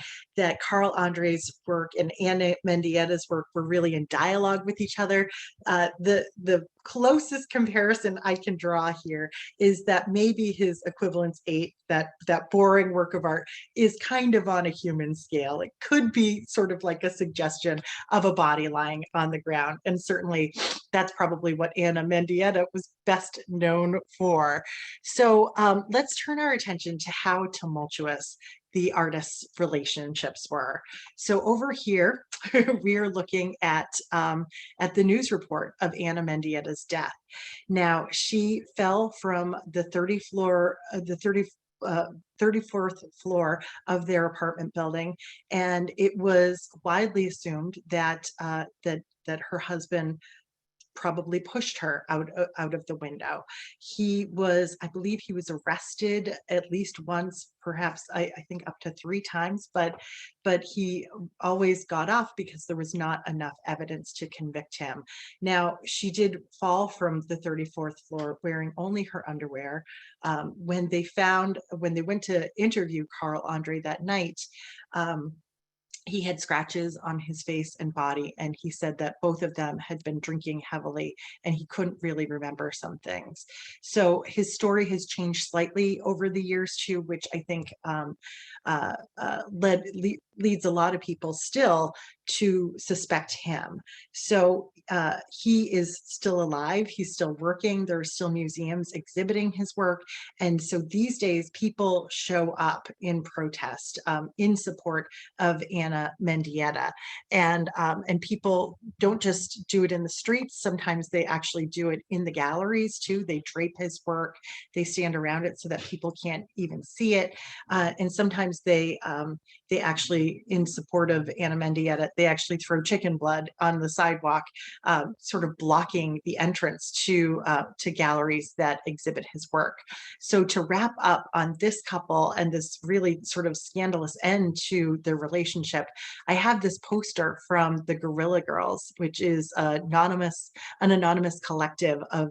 B: Carl Andre's work and Ana Mendietta's work were really in dialogue with each other. The closest comparison I can draw here is that maybe his Equivalence 8, that boring work of art, is kind of on a human scale. It could be sort of like a suggestion of a body lying on the ground. And certainly that's probably what Ana Mendietta was best known for. So let's turn our attention to how tumultuous the artists' relationships were. So over here, we are looking at the news report of Ana Mendietta's death. Now, she fell from the 34th floor of their apartment building, and it was widely assumed that her husband probably pushed her out of the window. I believe he was arrested at least once, perhaps I think up to 3 times, but he always got off because there was not enough evidence to convict him. Now, she did fall from the 34th floor wearing only her underwear. When they went to interview Carl Andre that night, he had scratches on his face and body, and he said that both of them had been drinking heavily and he couldn't really remember some things. So his story has changed slightly over the years too, which I think leads a lot of people still to suspect him. So he is still alive, he's still working, there are still museums exhibiting his work. And so these days people show up in protest, in support of Ana Mendietta. And people don't just do it in the streets, sometimes they actually do it in the galleries too. They drape his work, they stand around it so that people can't even see it. And sometimes they actually, in support of Ana Mendietta, they actually throw chicken blood on the sidewalk, sort of blocking the entrance to galleries that exhibit his work. So to wrap up on this couple and this really sort of scandalous end to their relationship, I have this poster from the Guerrilla Girls, which is an anonymous collective of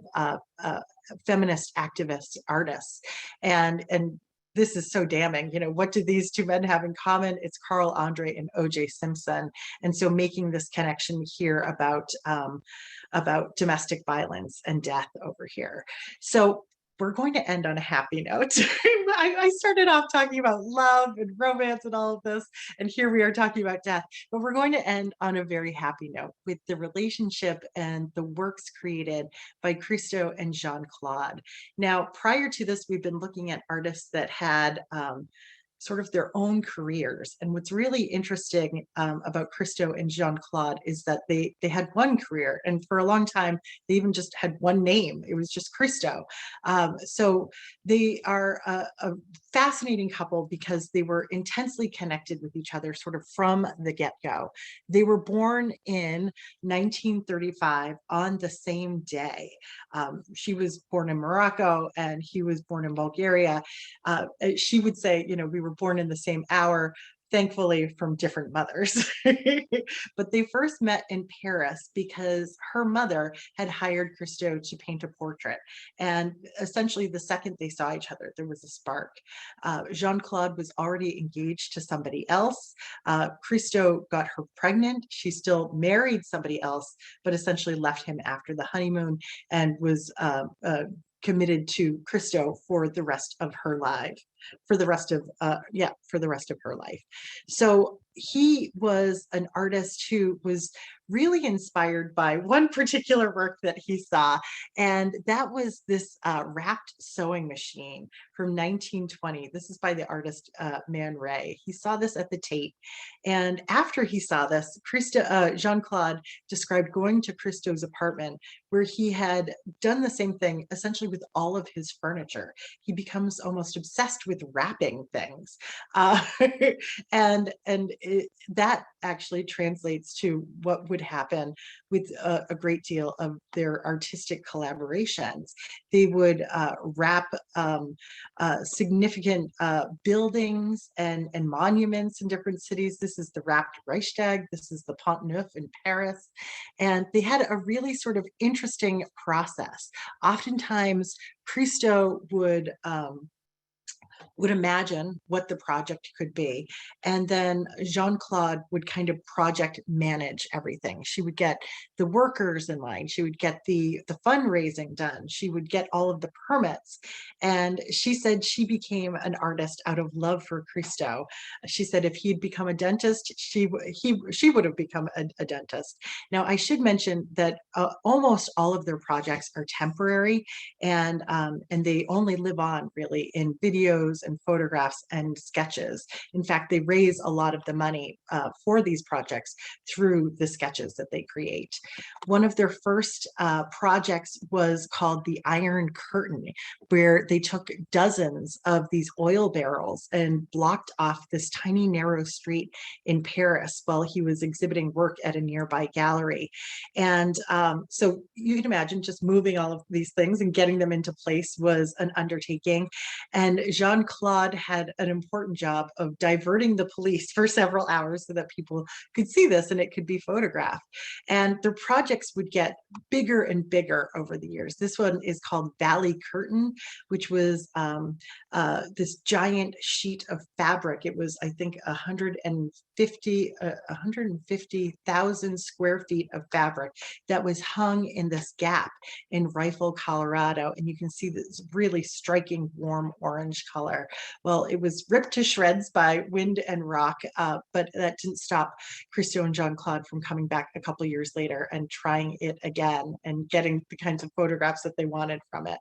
B: feminist activist artists. And this is so damning. You know, what do these two men have in common? It's Carl Andre and O.J. Simpson. And so making this connection here about domestic violence and death over here. So we're going to end on a happy note. I started off talking about love and romance and all of this, and here we are talking about death, but we're going to end on a very happy note with the relationship and the works created by Christo and Jean-Claude. Now, prior to this, we've been looking at artists that had sort of their own careers. And what's really interesting about Christo and Jean-Claude is that they had one career, and for a long time, they even just had one name. It was just Christo. So they are a fascinating couple because they were intensely connected with each other sort of from the get-go. They were born in 1935 on the same day. She was born in Morocco and he was born in Bulgaria. She would say, you know, we were born in the same hour, thankfully from different mothers. But they first met in Paris because her mother had hired Christo to paint a portrait. And essentially, the second they saw each other, there was a spark. Jean-Claude was already engaged to somebody else. Christo got her pregnant. She still married somebody else, but essentially left him after the honeymoon and was committed to Christo for the rest of her life, for the rest of her life. So he was an artist who was really inspired by one particular work that he saw, and that was this wrapped sewing machine from 1920. This is by the artist Man Ray. He saw this at the Tate, and after he saw this, Jean-Claude described going to Christo's apartment where he had done the same thing essentially with all of his furniture. He becomes almost obsessed with wrapping things. That actually translates to what would happen with a great deal of their artistic collaborations. They would wrap significant buildings and monuments in different cities. This is the wrapped Reichstag. This is the Pont Neuf in Paris. And they had a really sort of interesting process. Oftentimes, Christo would imagine what the project could be. And then Jean-Claude would kind of project manage everything. She would get the workers in line. She would get the fundraising done. She would get all of the permits. And she said she became an artist out of love for Christo. She said if he'd become a dentist, she would have become a dentist. Now, I should mention that almost all of their projects are temporary, and they only live on really in videos and photographs and sketches. In fact, they raise a lot of the money for these projects through the sketches that they create. One of their first projects was called the Iron Curtain, where they took dozens of these oil barrels and blocked off this tiny narrow street in Paris while he was exhibiting work at a nearby gallery. And so you can imagine just moving all of these things and getting them into place was an undertaking. And Jean-Claude had an important job of diverting the police for several hours so that people could see this and it could be photographed. And their projects would get bigger and bigger over the years. This one is called Valley Curtain, which was this giant sheet of fabric. It was, I think, 150,000 square feet of fabric that was hung in this gap in Rifle, Colorado. And you can see this really striking warm orange color. Well, it was ripped to shreds by wind and rock, but that didn't stop Christo and Jean-Claude from coming back a couple of years later and trying it again and getting the kinds of photographs that they wanted from it.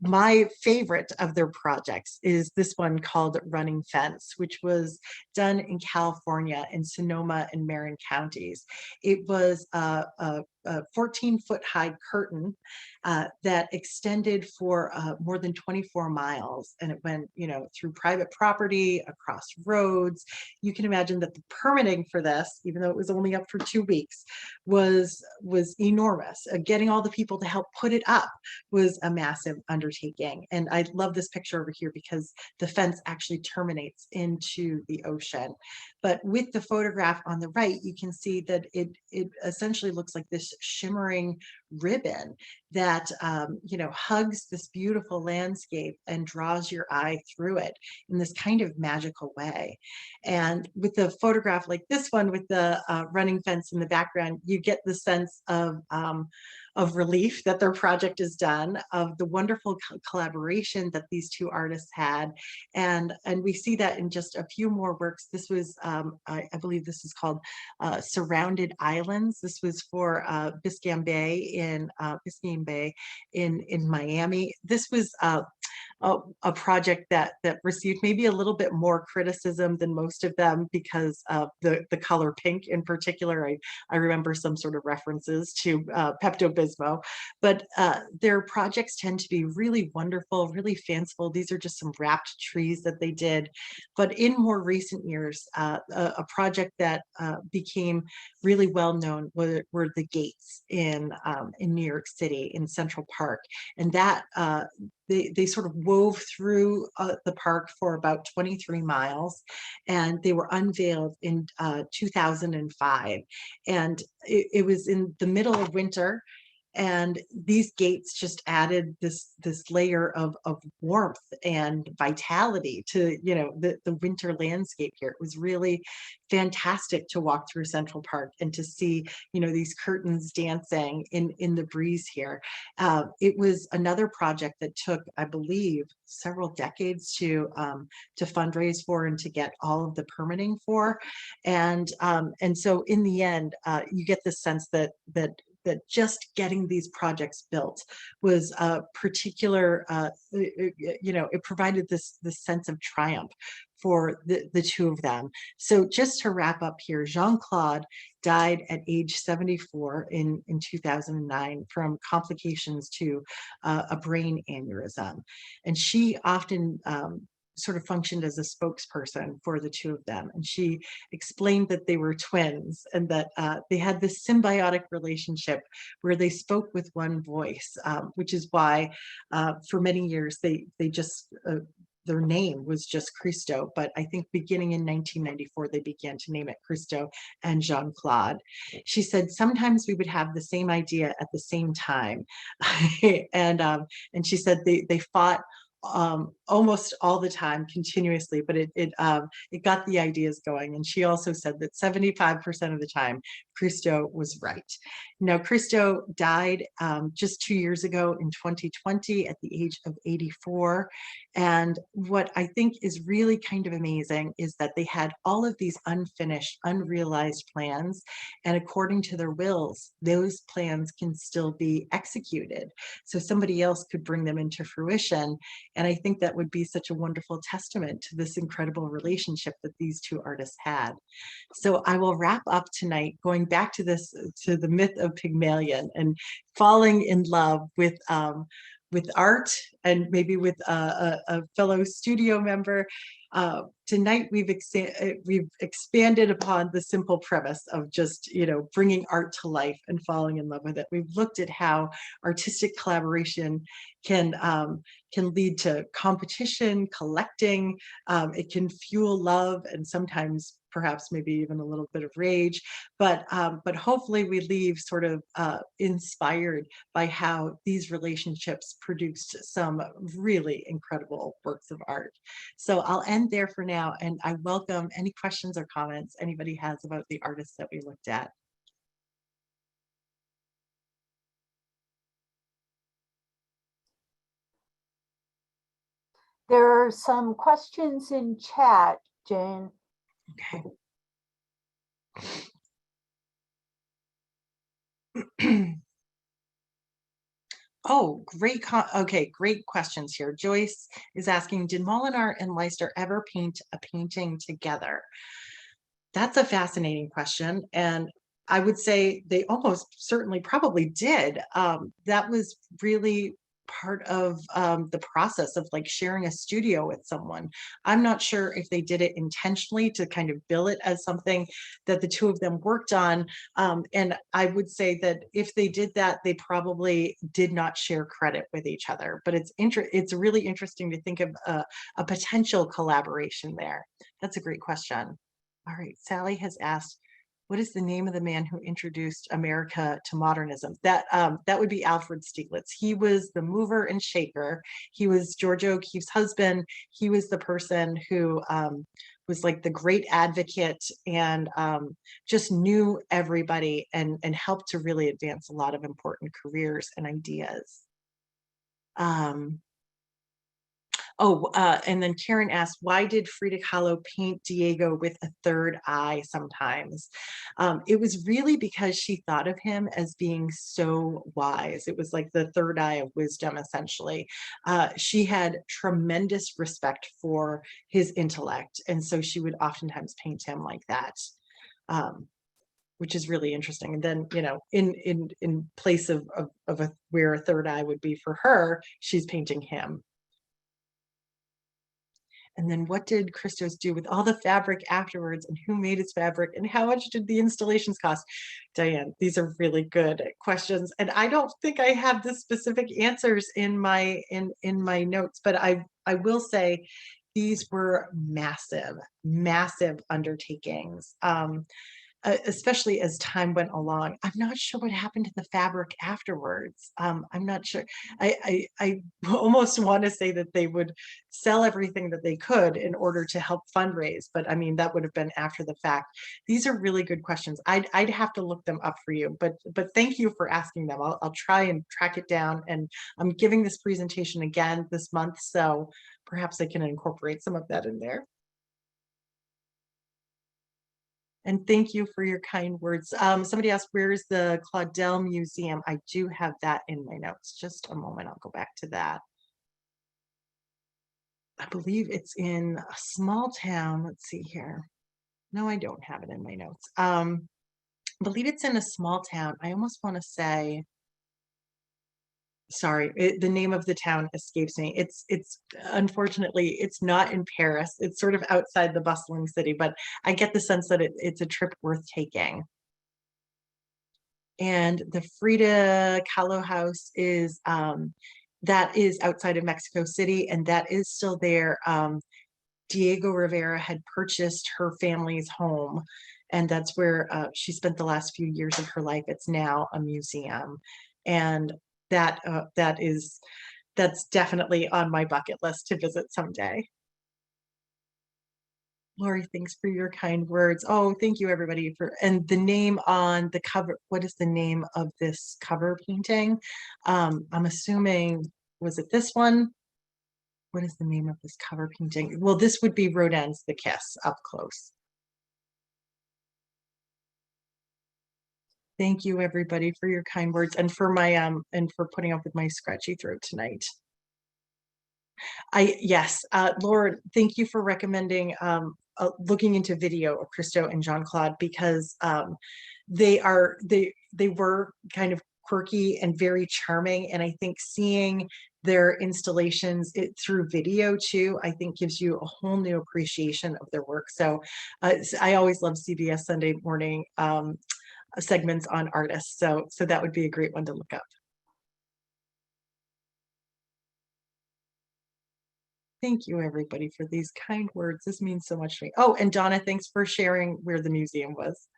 B: My favorite of their projects is this one called Running Fence, which was done in California in Sonoma and Marin counties. It was a 14-foot high curtain that extended for more than 24 miles. And it went, through private property, across roads. You can imagine that the permitting for this, even though it was only up for 2 weeks, was enormous. Getting all the people to help put it up was a massive undertaking. And I love this picture over here because the fence actually terminates into the ocean. But with the photograph on the right, you can see that it essentially looks like this shimmering ribbon that hugs this beautiful landscape and draws your eye through it in this kind of magical way. And with the photograph like this one with the running fence in the background, you get the sense of relief that their project is done, of the wonderful collaboration that these two artists had. And we see that in just a few more works. This was, I believe this is called Surrounded Islands. This was for Biscayne Bay in Miami. This was a project that received maybe a little bit more criticism than most of them because of the color pink in particular. I remember some sort of references to Pepto-Bismol, but their projects tend to be really wonderful, really fanciful. These are just some wrapped trees that they did. But in more recent years, a project that became really well known were the gates in New York City in Central Park. And that they sort of wove through the park for about 23 miles, and they were unveiled in 2005. And it was in the middle of winter, and these gates just added this layer of warmth and vitality to, you know, the winter landscape here. It was really fantastic to walk through Central Park and to see, you know, these curtains dancing in the breeze here. It was another project that took, I believe, several decades to fundraise for and to get all of the permitting for. And so in the end, you get the sense that just getting these projects built was a particular, you know, it provided this sense of triumph for the two of them. So just to wrap up here, Jean-Claude died at age 74 in 2009 from complications to a brain aneurysm. And she often sort of functioned as a spokesperson for the two of them. And she explained that they were twins and that they had this symbiotic relationship where they spoke with one voice, which is why for many years they just their name was just Christo, but I think beginning in 1994, they began to name it Christo and Jean-Claude. She said, sometimes we would have the same idea at the same time. And she said they fought almost all the time continuously, but it got the ideas going. And she also said that 75% of the time Christo was right. Now, Christo died just 2 years ago in 2020 at the age of 84. And what I think is really kind of amazing is that they had all of these unfinished, unrealized plans. And according to their wills, those plans can still be executed. So somebody else could bring them into fruition. And I think that would be such a wonderful testament to this incredible relationship that these two artists had. So I will wrap up tonight going back to the myth of Pygmalion and falling in love with art and maybe with a fellow studio member. Tonight we've expanded upon the simple premise of just, you know, bringing art to life and falling in love with it. We've looked at how artistic collaboration can lead to competition, collecting. It can fuel love and sometimes perhaps maybe even a little bit of rage, but hopefully we leave sort of inspired by how these relationships produced some really incredible works of art. So I'll end there for now, and I welcome any questions or comments anybody has about the artists that we looked at.
A: There are some questions in chat, Jane.
B: Okay. Oh, great. Okay, great questions here. Joyce is asking, did Molenaer and Leicester ever paint a painting together? That's a fascinating question. And I would say they almost certainly probably did. That was really part of the process of like sharing a studio with someone. I'm not sure if they did it intentionally to kind of bill it as something that the two of them worked on. And I would say that if they did that, they probably did not share credit with each other. But it's really interesting to think of a potential collaboration there. That's a great question. All right, Sally has asked, what is the name of the man who introduced America to modernism? That would be Alfred Stieglitz. He was the mover and shaker. He was Georgia OKeeffe's husband. He was the person who was like the great advocate and just knew everybody and helped to really advance a lot of important careers and ideas. And then Karen asked, why did Frida Kahlo paint Diego with a third eye sometimes? It was really because she thought of him as being so wise. It was like the third eye of wisdom, essentially. She had tremendous respect for his intellect, and so she would oftentimes paint him like that. Which is really interesting. And then, you know, in place of where a third eye would be for her, she's painting him. And then what did Christos do with all the fabric afterwards, and who made his fabric, and how much did the installations cost? Diane, these are really good questions. And I don't think I have the specific answers in my notes, but I will say these were massive, massive undertakings. Especially as time went along. I'm not sure what happened to the fabric afterwards. I'm not sure. I almost want to say that they would sell everything that they could in order to help fundraise, but I mean, that would have been after the fact. These are really good questions. I'd have to look them up for you, but thank you for asking them. I'll try and track it down, and I'm giving this presentation again this month, so perhaps I can incorporate some of that in there. And thank you for your kind words. Somebody asked, where's the Claudel Museum? I do have that in my notes. Just a moment, I'll go back to that. I believe it's in a small town. Let's see here. No, I don't have it in my notes. I believe it's in a small town. I almost want to say, sorry, the name of the town escapes me. It's unfortunately, it's not in Paris. It's sort of outside the bustling city, but I get the sense that it's a trip worth taking. And the Frida Kahlo house is that is outside of Mexico City, and that is still there. Diego Rivera had purchased her family's home, and that's where she spent the last few years of her life. It's now a museum, and that's definitely on my bucket list to visit someday. Lori, thanks for your kind words. Oh, thank you everybody and the name on the cover. What is the name of this cover painting? I'm assuming, was it this one? What is the name of this cover painting? Well, this would be Rodin's The Kiss up close. Thank you everybody for your kind words and for my and for putting up with my scratchy throat tonight. Yes, Laura, thank you for recommending looking into video of Christo and Jean-Claude, because they were kind of quirky and very charming, and I think seeing their installations through video too, I think gives you a whole new appreciation of their work. So I always love CBS Sunday morning segments on artists, so that would be a great one to look up. Thank you, everybody, for these kind words. This means so much to me. Oh, and Donna, thanks for sharing where the museum was.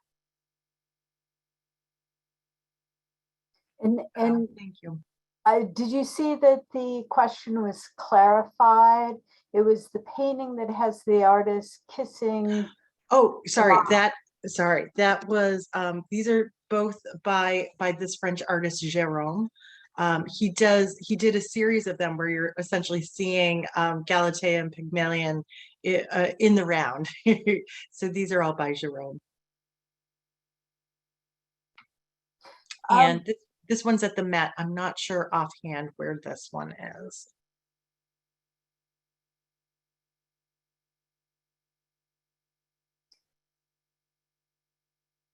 A: And
B: thank you.
A: Did you see that the question was clarified? It was the painting that has the artist kissing.
B: Oh, sorry, that was these are both by this French artist Jérôme. He did a series of them where you're essentially seeing Galatea and Pygmalion in the round. So these are all by Jérôme. And this one's at the Met. I'm not sure offhand where this one is.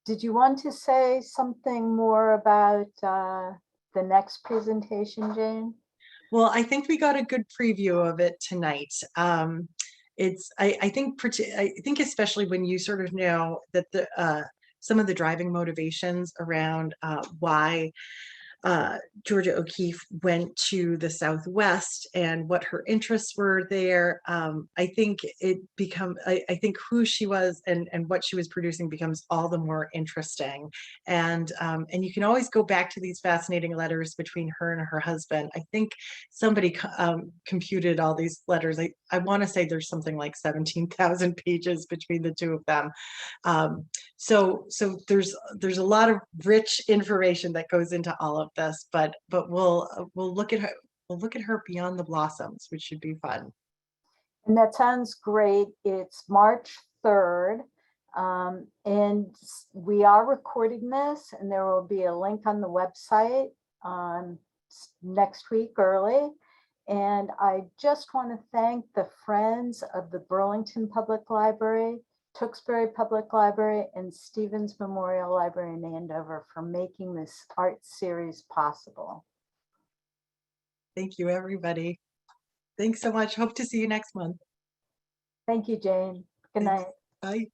A: Did you want to say something more about the next presentation, Jane?
B: Well, I think we got a good preview of it tonight. I think especially when you sort of know that some of the driving motivations around why Georgia OKeefe went to the Southwest and what her interests were there. I think I think who she was and what she was producing becomes all the more interesting. And you can always go back to these fascinating letters between her and her husband. I think somebody computed all these letters. I want to say there's something like 17,000 pages between the two of them. So there's a lot of rich information that goes into all of this, but we'll look at her beyond the blossoms, which should be fun.
A: And that sounds great. It's March 3rd, and we are recording this, and there will be a link on the website next week early. And I just want to thank the Friends of the Burlington Public Library, Tewksbury Public Library, and Stevens Memorial Library in Andover for making this art series possible.
B: Thank you, everybody. Thanks so much. Hope to see you next month.
A: Thank you, Jane. Good
B: Thanks.
A: night.
B: Bye.